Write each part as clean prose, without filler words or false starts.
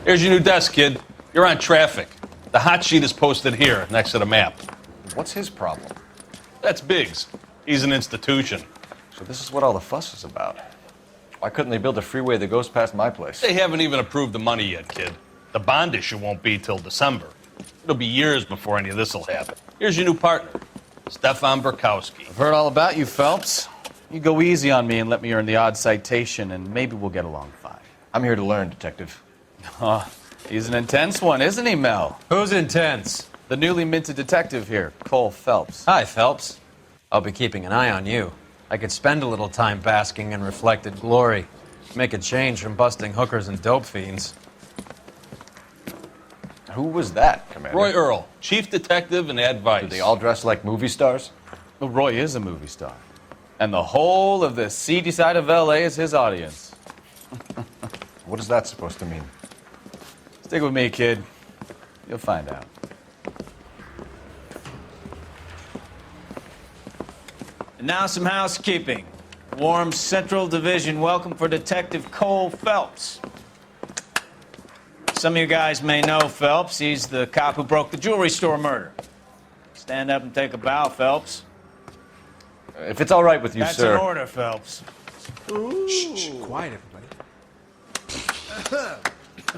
Here's your new desk, kid. You're on traffic. The hot sheet is posted here, next to the map. What's his problem? That's Biggs. He's an institution. So this is what all the fuss is about. Why couldn't they build a freeway that goes past my place? They haven't even approved the money yet, kid. The bond issue won't be till December. It'll be years before any of this will happen. Here's your new partner, Stefan Burkowski. I've heard all about you, Phelps. You go easy on me and let me earn the odd citation, and maybe we'll get along fine. I'm here to learn, Detective. Oh, he's an intense one, isn't he, Mel? Who's intense? The newly minted detective here, Cole Phelps. Hi, Phelps. I'll be keeping an eye on you. I could spend a little time basking in reflected glory. Make a change from busting hookers and dope fiends. Who was that, Commander? Roy Earl, chief detective and advice. Do they all dress like movie stars? Well, Roy is a movie star. And the whole of the seedy side of L.A. is his audience. What is that supposed to mean? Stick with me, kid. You'll find out. And now some housekeeping. Warm Central Division welcome for Detective Cole Phelps. Some of you guys may know Phelps. He's the cop who broke the jewelry store murder. Stand up and take a bow, Phelps. If it's all right with you, That's sir. an order, Phelps. Shh, quiet, everybody.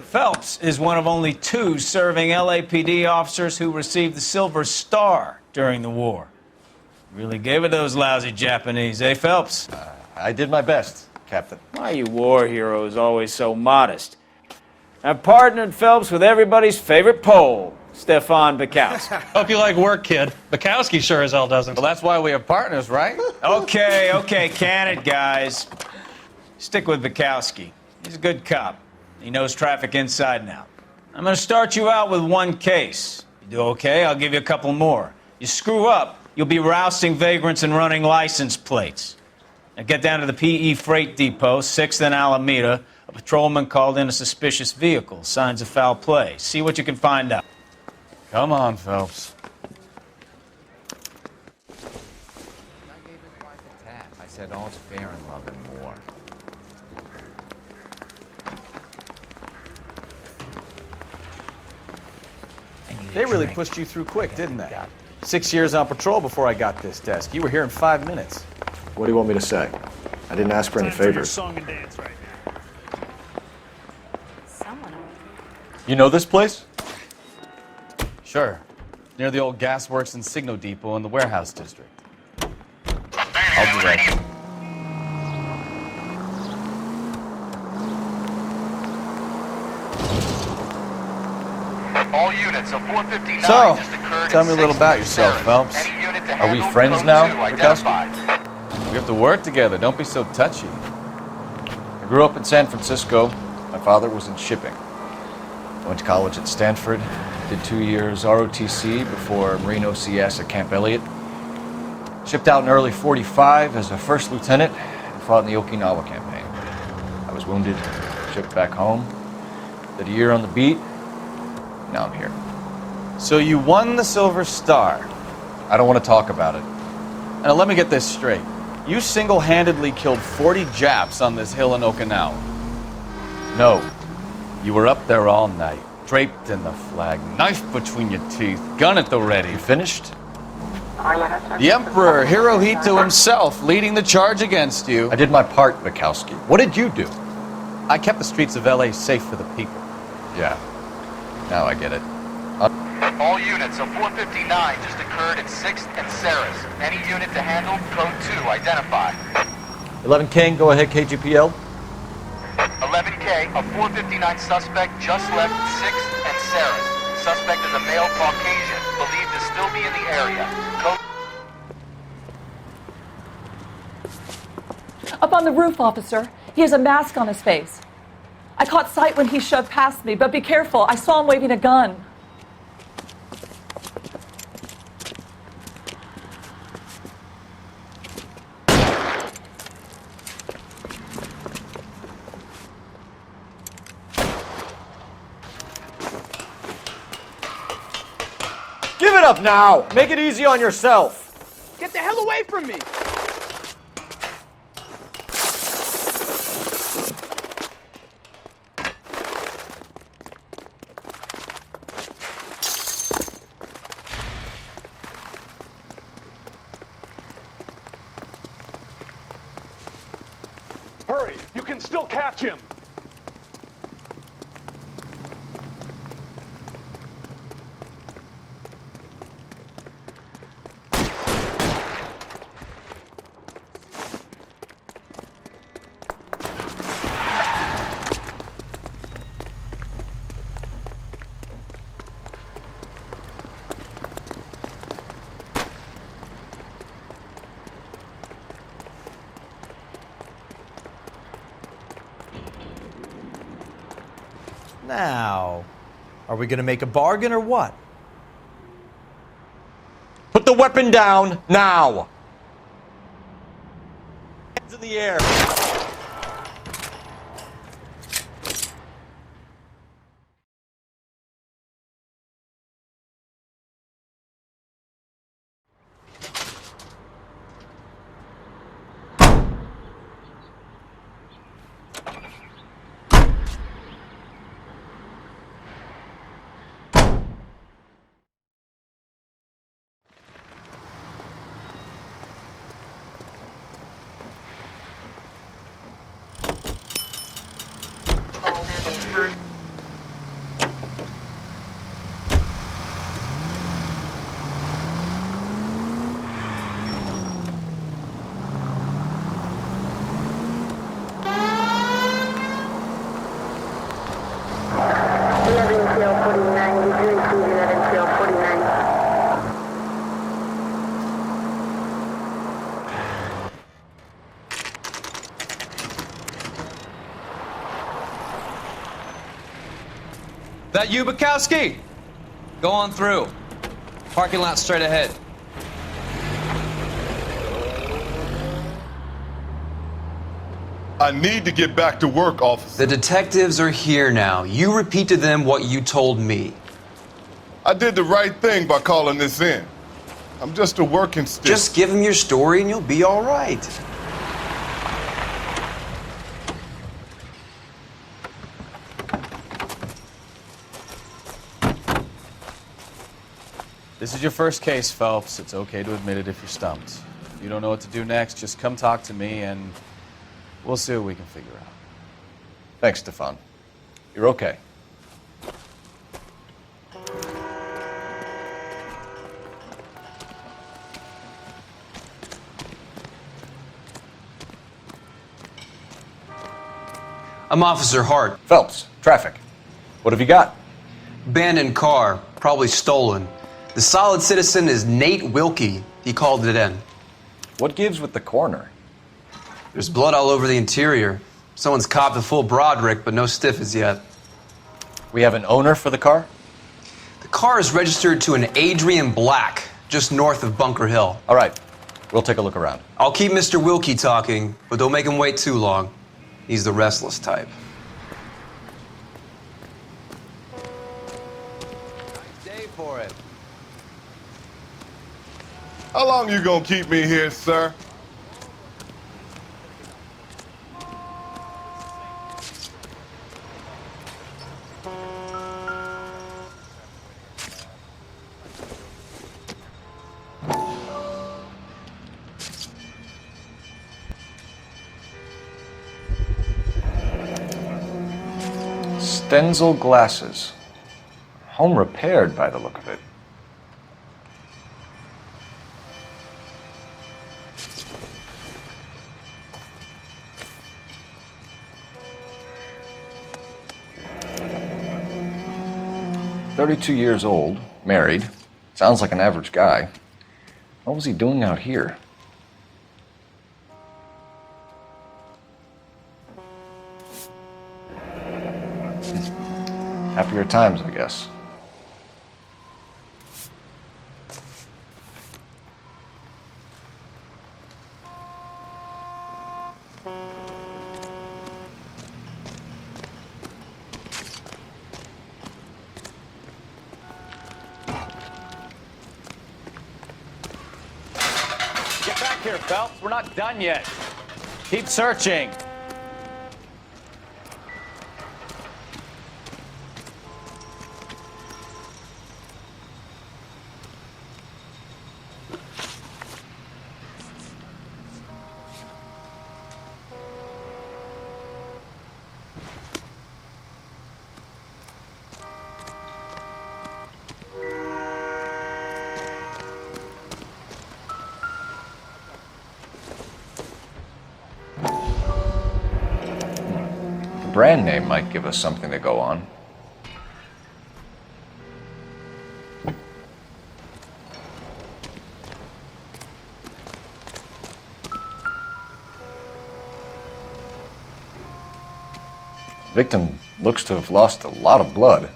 Phelps is one of only 2 serving LAPD officers who received the Silver Star during the war. Really gave it those lousy Japanese, eh, Phelps? I did my best, Captain. Why are you war heroes always so modest? I've partnered Phelps with everybody's favorite Pole, Stefan Burkowski. Hope you like work, kid. Bukowski sure as hell doesn't. Well, that's why we have partners, right? Okay, can it, guys. Stick with Burkowski. He's a good cop. He knows traffic inside and out. I'm going to start you out with 1 case. You do okay, I'll give you a couple more. You screw up, you'll be rousting vagrants and running license plates. Now get down to the PE Freight Depot, 6th and Alameda. A patrolman called in a suspicious vehicle. Signs of foul play. See what you can find out. Come on, Phelps. I gave his wife a tap. I said all's fair in love and war. They really pushed you through quick, didn't they? 6 years on patrol before I got this desk. You were here in 5 minutes. What do you want me to say? I didn't ask for any favors. Song and dance right now. You know this place? Sure. Near the old gasworks and signal depot in the warehouse district. I'll be ready. All units of 459 So, just occurred tell in me a little 6th about and yourself, Sarah. Phelps. Any unit to Are we handle friends code now, 2 Burkowski? identified. We have to work together. Don't be so touchy. I grew up in San Francisco. My father was in shipping. I went to college at Stanford, did 2 years ROTC before Marine OCS at Camp Elliott. Shipped out in early '45 as a first lieutenant and fought in the Okinawa campaign. I was wounded, shipped back home, did a year on the beat. Now I'm here. So you won the Silver Star. I don't want to talk about it. Now let me get this straight. You single-handedly killed 40 Japs on this hill in Okinawa. No. You were up there all night, draped in the flag, knife between your teeth, gun at the ready. You finished? The Emperor Hirohito himself leading the charge against you. I did my part, Bukowski. What did you do? I kept the streets of L.A. safe for the people. Yeah. Now I get it. All units of 459 just occurred in 6th and Sarah's. Any unit to handle code 2 identified. 11 King, go ahead, KGPL. 11K, a 459 suspect just left 6th and Sarah's. Suspect is a male Caucasian, believed to still be in the area. Code Up on the roof, officer. He has a mask on his face. I caught sight when he shoved past me, but be careful. I saw him waving a gun. Give it up now! Make it easy on yourself! Get the hell away from me! Go catch him! Now, are we gonna make a bargain or what? Put the weapon down now. Hands in the air. That you, Bukowski? Go on through. Parking lot straight ahead. I need to get back to work, officer. The detectives are here now. You repeat to them what you told me. I did the right thing by calling this in. I'm just a working stick. Just give them your story and you'll be all right. This is your first case, Phelps. It's okay to admit it if you're stumped. If you don't know what to do next, just come talk to me and we'll see what we can figure out. Thanks, Stefan. You're okay. I'm Officer Hart. Phelps, traffic. What have you got? Abandoned car, probably stolen. The solid citizen is Nate Wilkie. He called it in. What gives with the coroner? There's blood all over the interior. Someone's copped a full Broderick, but no stiff as yet. We have an owner for the car? The car is registered to an Adrian Black, just north of Bunker Hill. All right, we'll take a look around. I'll keep Mr. Wilkie talking, but don't make him wait too long. He's the restless type. Nice day for it. How long you gonna keep me here, sir? Stenzel glasses. Home repaired by the look of it. "32 years old, married. Sounds like an average guy. What was he doing out here?" Happier times, I guess. Get back here, Phelps. We're not done yet. Keep searching. brand name might give us something to go on. Victim looks to have lost a lot of blood.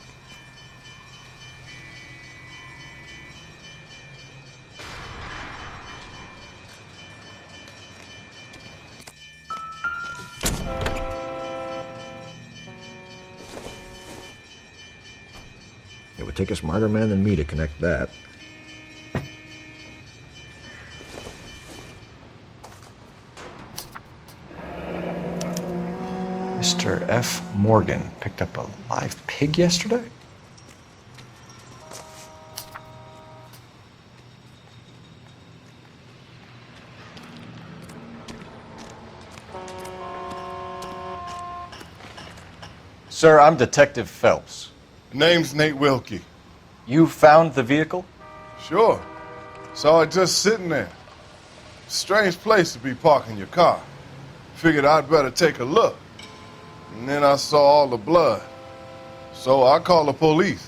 It would take a smarter man than me to connect that. Mr. F. Morgan picked up a live pig yesterday? Sir, I'm Detective Phelps. Name's Nate Wilkie. You found the vehicle? Sure. Saw it just sitting there. Strange place to be parking your car. Figured I'd better take a look. And then I saw all the blood. So I called the police.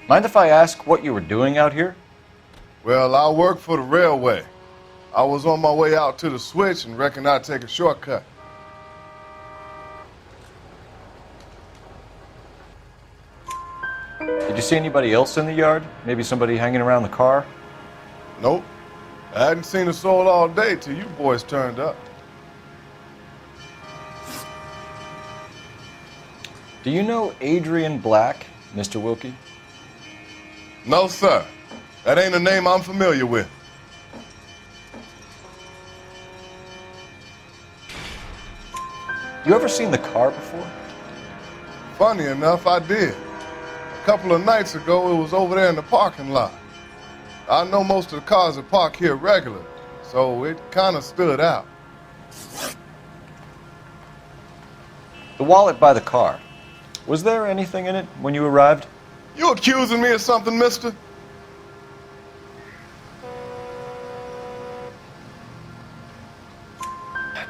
Mind if I ask what you were doing out here? Well, I work for the railway. I was on my way out to the switch and reckoned I'd take a shortcut. Did you see anybody else in the yard? Maybe somebody hanging around the car? Nope. I hadn't seen a soul all day till you boys turned up. Do you know Adrian Black, Mr. Wilkie? No, sir. That ain't a name I'm familiar with. You ever seen the car before? Funny enough, I did. A couple of nights ago, it was over there in the parking lot. I know most of the cars are parked here regular, so it kind of stood out. The wallet by the car. Was there anything in it when you arrived? You accusing me of something, mister?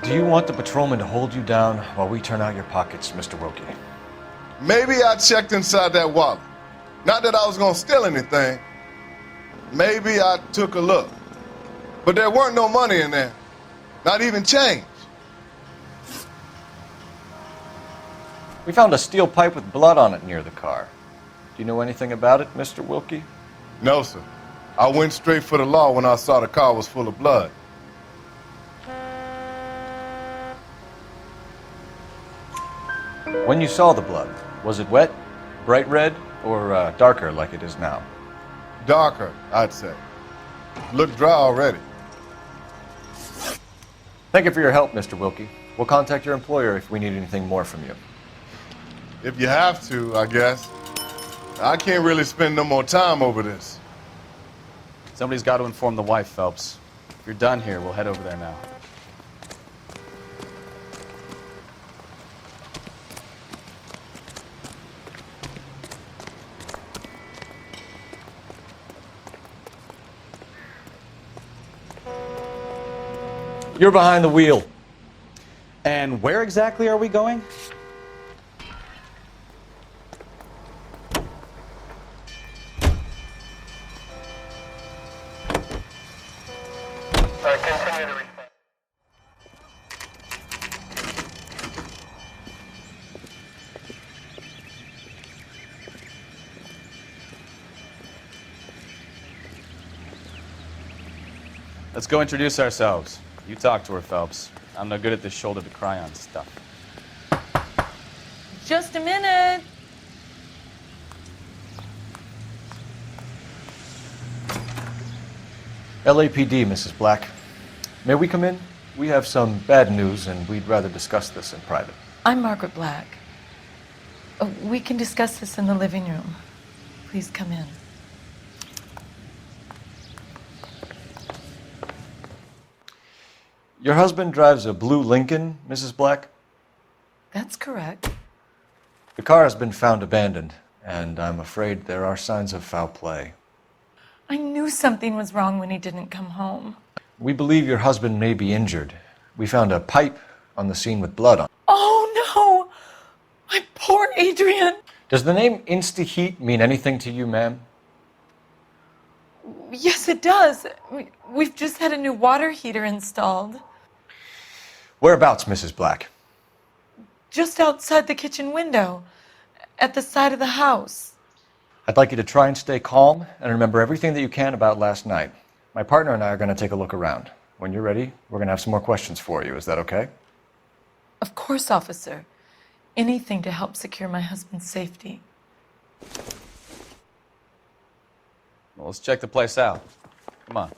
Do you want the patrolman to hold you down while we turn out your pockets, Mr. Wilkie? Maybe I checked inside that wallet. Not that I was gonna steal anything. Maybe I took a look. But there weren't no money in there. Not even change. We found a steel pipe with blood on it near the car. Do you know anything about it, Mr. Wilkie? No, sir. I went straight for the law when I saw the car was full of blood. When you saw the blood, was it wet, bright red, or darker like it is now? Darker, I'd say. Looked dry already. Thank you for your help, Mr. Wilkie. We'll contact your employer if we need anything more from you. If you have to, I guess. I can't really spend no more time over this. Somebody's got to inform the wife, Phelps. If you're done here, we'll head over there now. You're behind the wheel. And where exactly are we going? Continue to respond. Let's go introduce ourselves. You talk to her, Phelps. I'm no good at this shoulder to cry on stuff. Just a minute. LAPD, Mrs. Black. May we come in? We have some bad news, and we'd rather discuss this in private. I'm Margaret Black. We can discuss this in the living room. Please come in. Your husband drives a blue Lincoln, Mrs. Black? That's correct. The car has been found abandoned. and I'm afraid there are signs of foul play. I knew something was wrong when he didn't come home. We believe your husband may be injured. We found a pipe on the scene with blood on it. Oh no! My poor Adrian! Does the name InstaHeat mean anything to you, ma'am? Yes, it does. We've just had a new water heater installed. Whereabouts, Mrs. Black? Just outside the kitchen window, at the side of the house. I'd like you to try and stay calm and remember everything that you can about last night. My partner and I are going to take a look around. When you're ready, we're going to have some more questions for you. Is that okay? Of course, officer. Anything to help secure my husband's safety. Well, let's check the place out. Come on.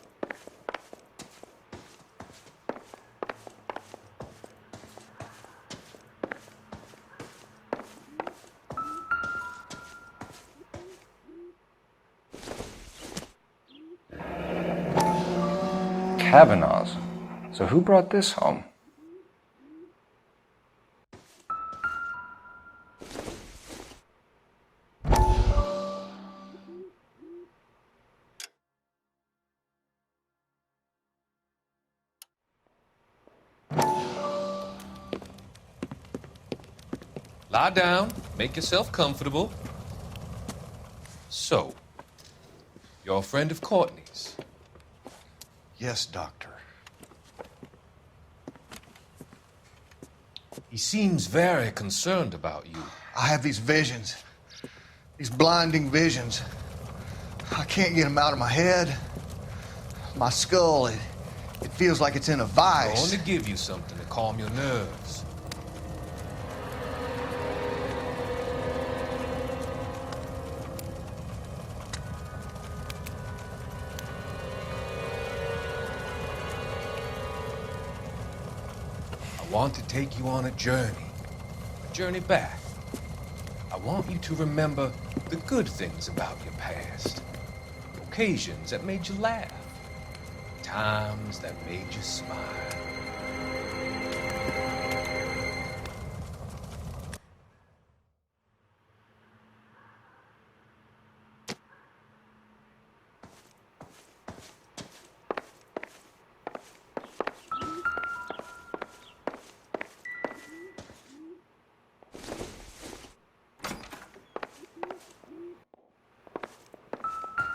Kavanaugh's. So who brought this home? Lie down, make yourself comfortable. So, you're a friend of Courtney's? Yes, Doctor. He seems very concerned about you. I have these visions, these blinding visions. I can't get them out of my head. My skull, it feels like it's in a I vice. want to give you something to calm your nerves. I want to take you on a journey back. I want you to remember the good things about your past, occasions that made you laugh, times that made you smile.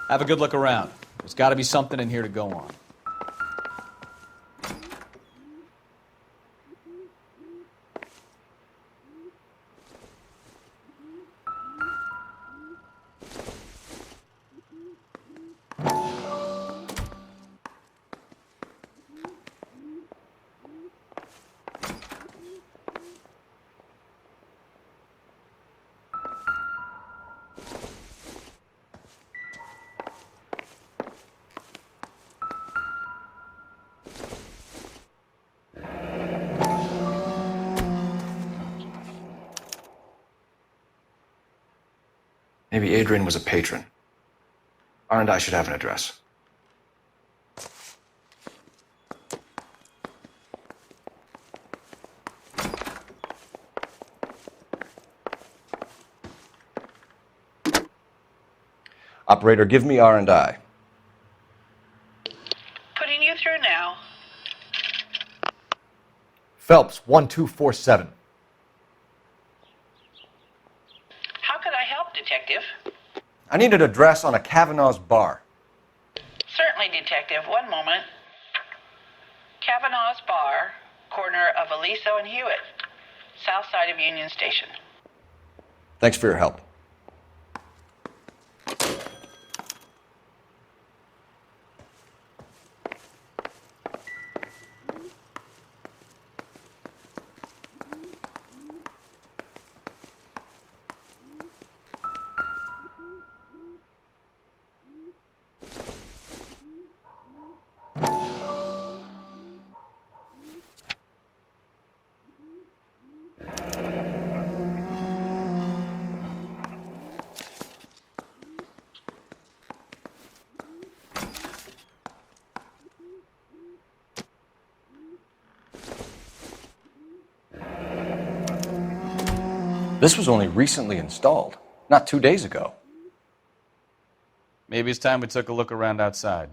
Have a good look around. There's got to be something in here to go on. Maybe Adrian was a patron. R&I should have an address. Operator, give me R&I. Putting you through now. Phelps, 1247. How could I help, Detective? I need an address on a Kavanaugh's bar. Certainly, Detective. One moment. Kavanaugh's Bar, corner of Aliso and Hewitt, south side of Union Station. Thanks for your help. This was only recently installed. Not 2 days ago. Maybe it's time we took a look around outside.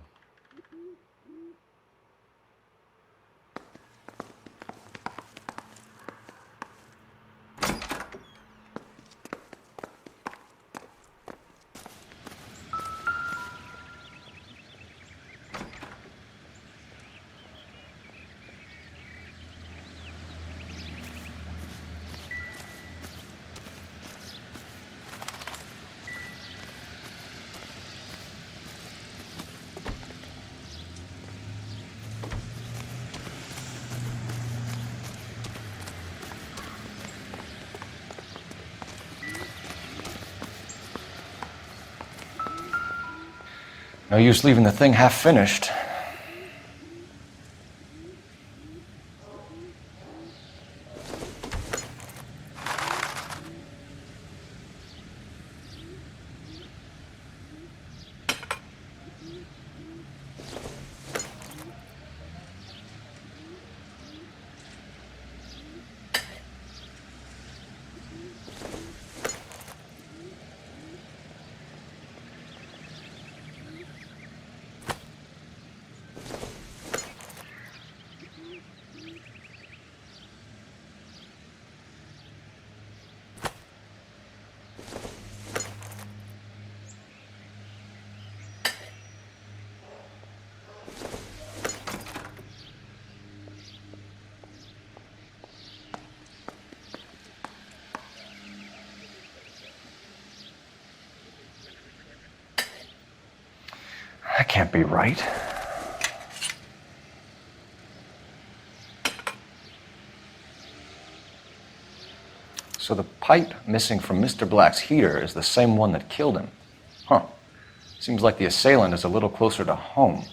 No use leaving the thing half finished. That can't be right. So the pipe missing from Mr. Black's heater is the same one that killed him. Huh. Seems like the assailant is a little closer to home.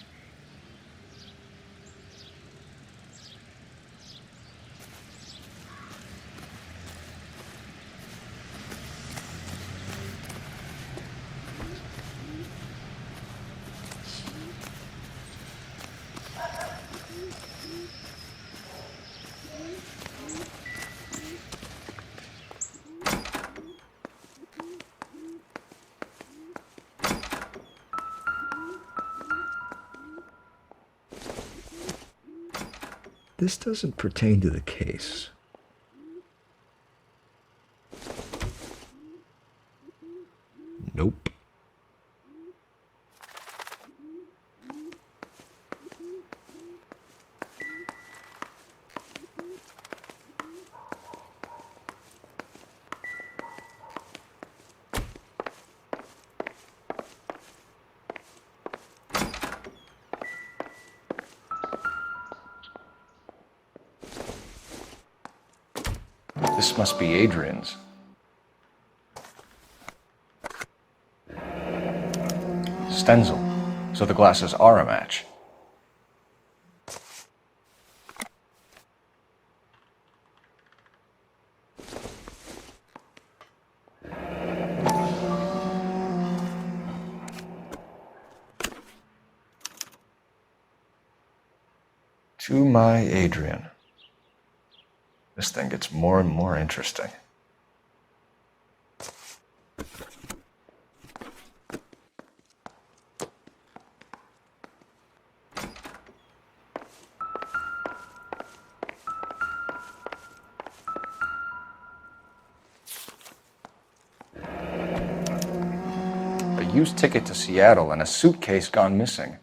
This doesn't pertain to the case. Nope. This must be Adrian's. Stenzel. So the glasses are a match. To my Adrian. This thing gets more and more interesting. A used ticket to Seattle and a suitcase gone missing.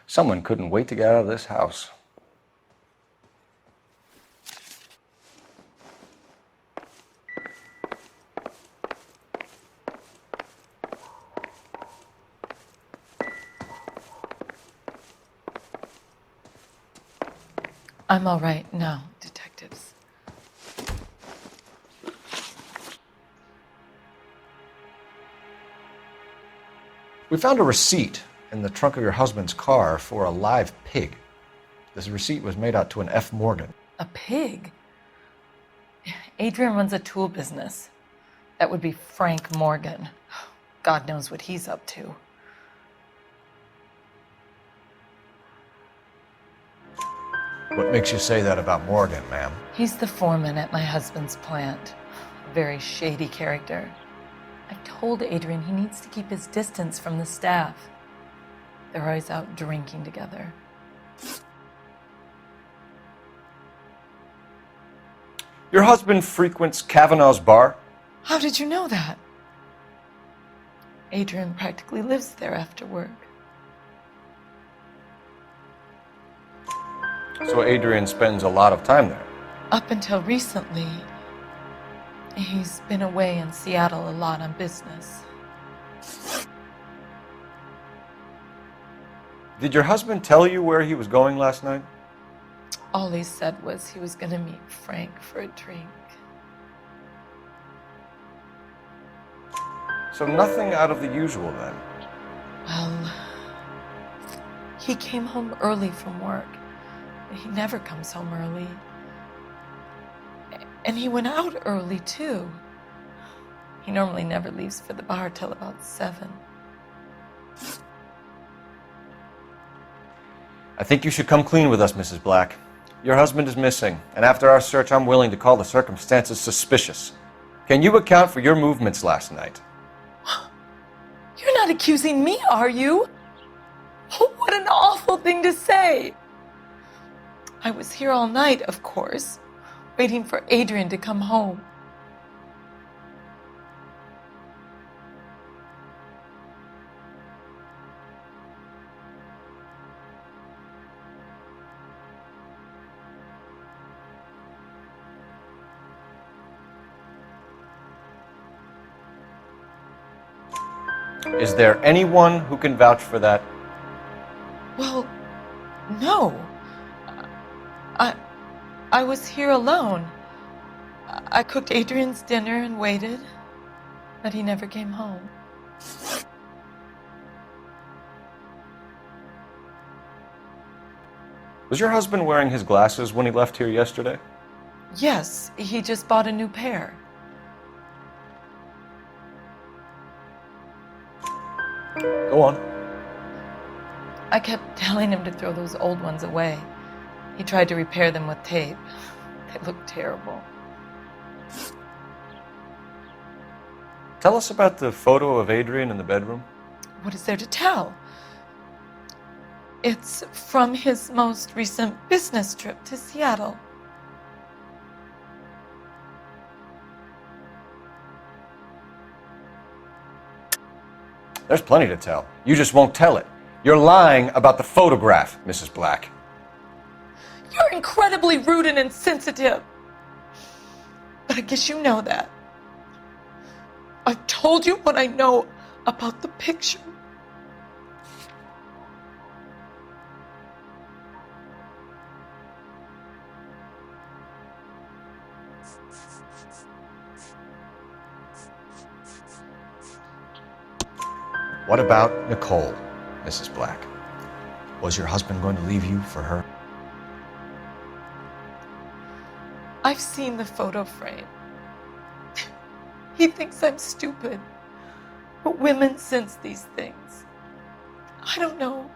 Someone couldn't wait to get out of this house. I'm all right now, detectives. We found a receipt in the trunk of your husband's car for a live pig. This receipt was made out to an F. Morgan. A pig? Adrian runs a tool business. That would be Frank Morgan. God knows what he's up to. What makes you say that about Morgan, ma'am? He's the foreman at my husband's plant. A very shady character. I told Adrian he needs to keep his distance from the staff. They're always out drinking together. Your husband frequents Kavanaugh's bar? How did you know that? Adrian practically lives there after work. So Adrian spends a lot of time there? Up until recently, he's been away in Seattle a lot on business. Did your husband tell you where he was going last night? All he said was he was going to meet Frank for a drink. So nothing out of the usual then? Well, he came home early from work. He never comes home early. And he went out early, too. He normally never leaves for the bar till about 7. I think you should come clean with us, Mrs. Black. Your husband is missing, and after our search, I'm willing to call the circumstances suspicious. Can you account for your movements last night? You're not accusing me, are you? What an awful thing to say. I was here all night, of course, waiting for Adrian to come home. Is there anyone who can vouch for that? Well, no. I was here alone. I cooked Adrian's dinner and waited, but he never came home. Was your husband wearing his glasses when he left here yesterday? Yes, he just bought a new pair. Go on. I kept telling him to throw those old ones away. He tried to repair them with tape. They looked terrible. Tell us about the photo of Adrian in the bedroom. What is there to tell? It's from his most recent business trip to Seattle. There's plenty to tell. You just won't tell it. You're lying about the photograph, Mrs. Black. You're incredibly rude and insensitive. But I guess you know that. I've told you what I know about the picture. What about Nicole, Mrs. Black? Was your husband going to leave you for her? I've seen the photo frame. He thinks I'm stupid. But women sense these things. I don't know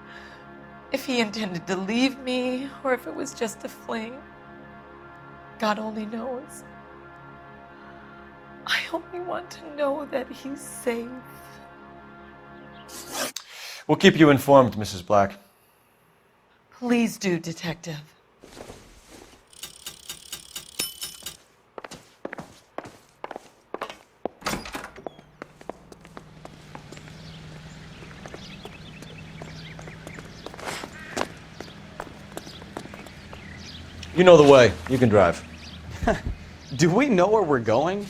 if he intended to leave me or if it was just a fling. God only knows. I only want to know that he's safe. We'll keep you informed, Mrs. Black. Please do, Detective. You know the way. You can drive. Do we know where we're going?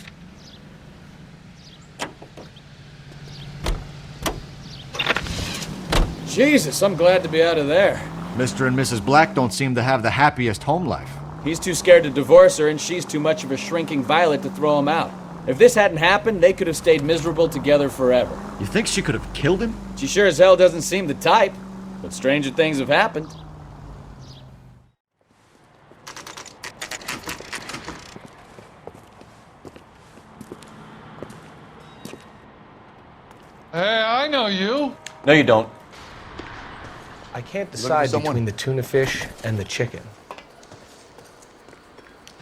Jesus, I'm glad to be out of there. Mr. and Mrs. Black don't seem to have the happiest home life. He's too scared to divorce her, and she's too much of a shrinking violet to throw him out. If this hadn't happened, they could have stayed miserable together forever. You think she could have killed him? She sure as hell doesn't seem the type, but stranger things have happened. Hey, I know you. No, you don't. I can't decide between the tuna fish and the chicken.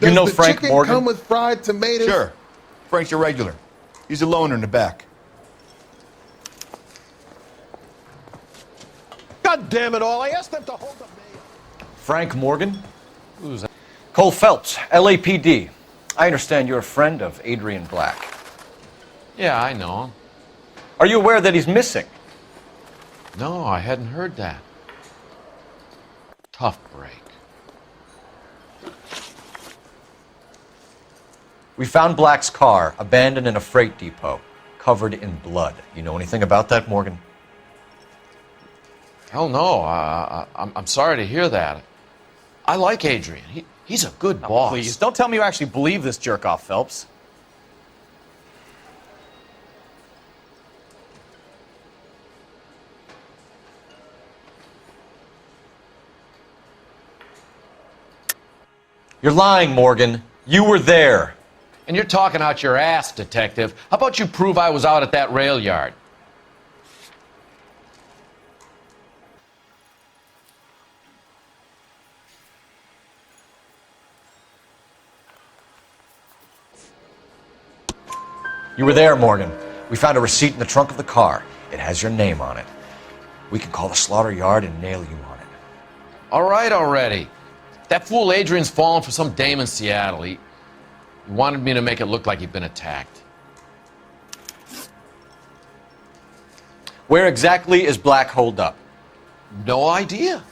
You know Does the Frank chicken Morgan? come with fried tomatoes? Sure. Frank's a regular. He's a loner in the back. God damn it all, I asked them to hold the mail. Frank Morgan? Who's that? Cole Phelps, LAPD. I understand you're a friend of Adrian Black. Yeah, I know him. Are you aware that he's missing? No, I hadn't heard that. Tough break. We found Black's car abandoned in a freight depot, covered in blood. You know anything about that, Morgan? Hell no. I'm sorry to hear that. I like Adrian. He's a good boss. Please, don't tell me you actually believe this jerk-off, Phelps. You're lying, Morgan. You were there. And you're talking out your ass, detective. How about you prove I was out at that rail yard? You were there, Morgan. We found a receipt in the trunk of the car. It has your name on it. We can call the slaughter yard and nail you on it. All right already. That fool Adrian's fallen for some dame in Seattle. He wanted me to make it look like he'd been attacked. Where exactly is Black holed up? No idea.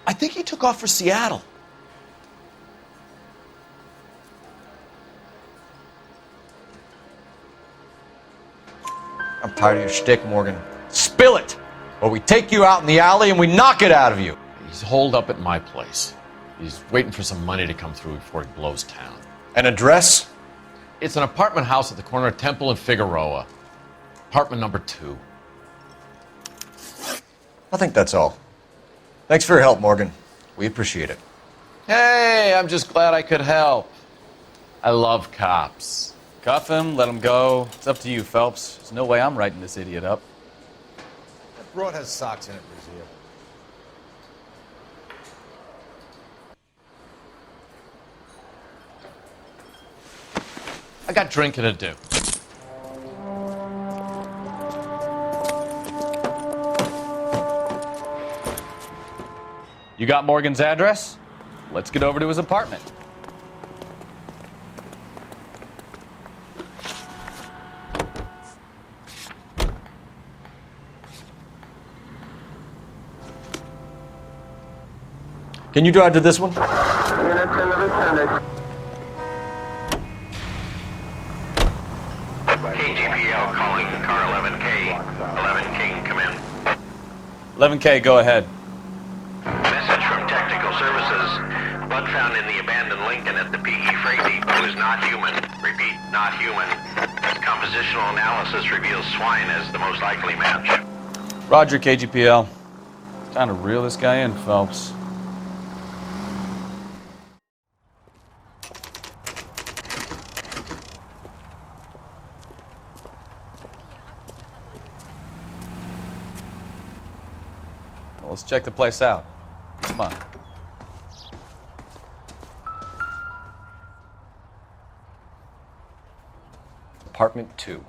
I think he took off for Seattle. I'm tired of your shtick, Morgan. Spill it! Or we take you out in the alley and we knock it out of you. He's holed up at my place. He's waiting for some money to come through before he blows town. An address? It's an apartment house at the corner of Temple and Figueroa. Apartment number 2. I think that's all. Thanks for your help, Morgan. We appreciate it. Hey, I'm just glad I could help. I love cops. Cuff him, let him go. It's up to you, Phelps. There's no way I'm writing this idiot up. That broad has socks in it, Brazil. I got drinking to do. You got Morgan's address? Let's get over to his apartment. Can you drive to this one? KGPL calling car 11K. 11K, come in. 11K, go ahead. Message from Technical Services. Blood found in the abandoned Lincoln at the PE Freight Depot is not human. Repeat, not human. Compositional analysis reveals swine as the most likely match. Roger, KGPL. Time to reel this guy in, Phelps. Well, let's check the place out. Come on. Apartment 2.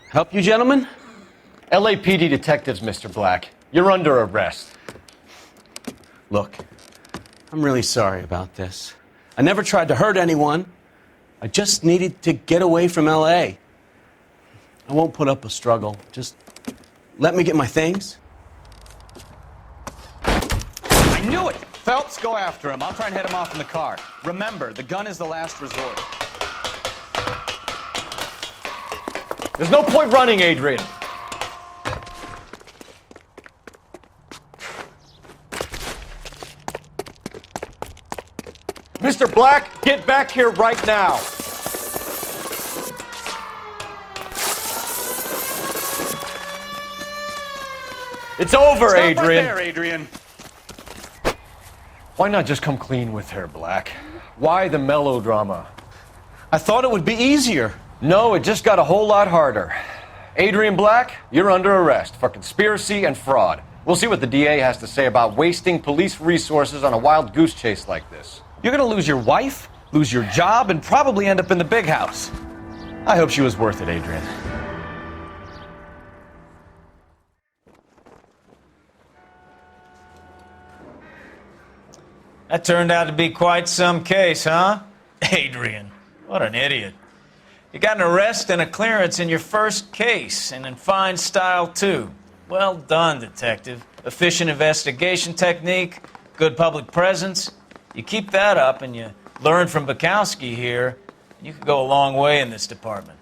Help you, gentlemen? LAPD detectives, Mr. Black. You're under arrest. Look, I'm really sorry about this. I never tried to hurt anyone. I just needed to get away from LA. I won't put up a struggle. Just let me get my things. I knew it! Phelps, go after him. I'll try and head him off in the car. Remember, the gun is the last resort. There's no point running, Adrian. Mr. Black, get back here right now. It's over, Stop Adrian. right there, Adrian. Why not just come clean with her, Black? Why the melodrama? I thought it would be easier. No, it just got a whole lot harder. Adrian Black, you're under arrest for conspiracy and fraud. We'll see what the DA has to say about wasting police resources on a wild goose chase like this. You're gonna lose your wife, lose your job, and probably end up in the big house. I hope she was worth it, Adrian. That turned out to be quite some case, huh? Adrian, what an idiot. You got an arrest and a clearance in your first case, and in fine style, too. Well done, detective. Efficient investigation technique, good public presence. You keep that up and you learn from Bukowski here, you could go a long way in this department.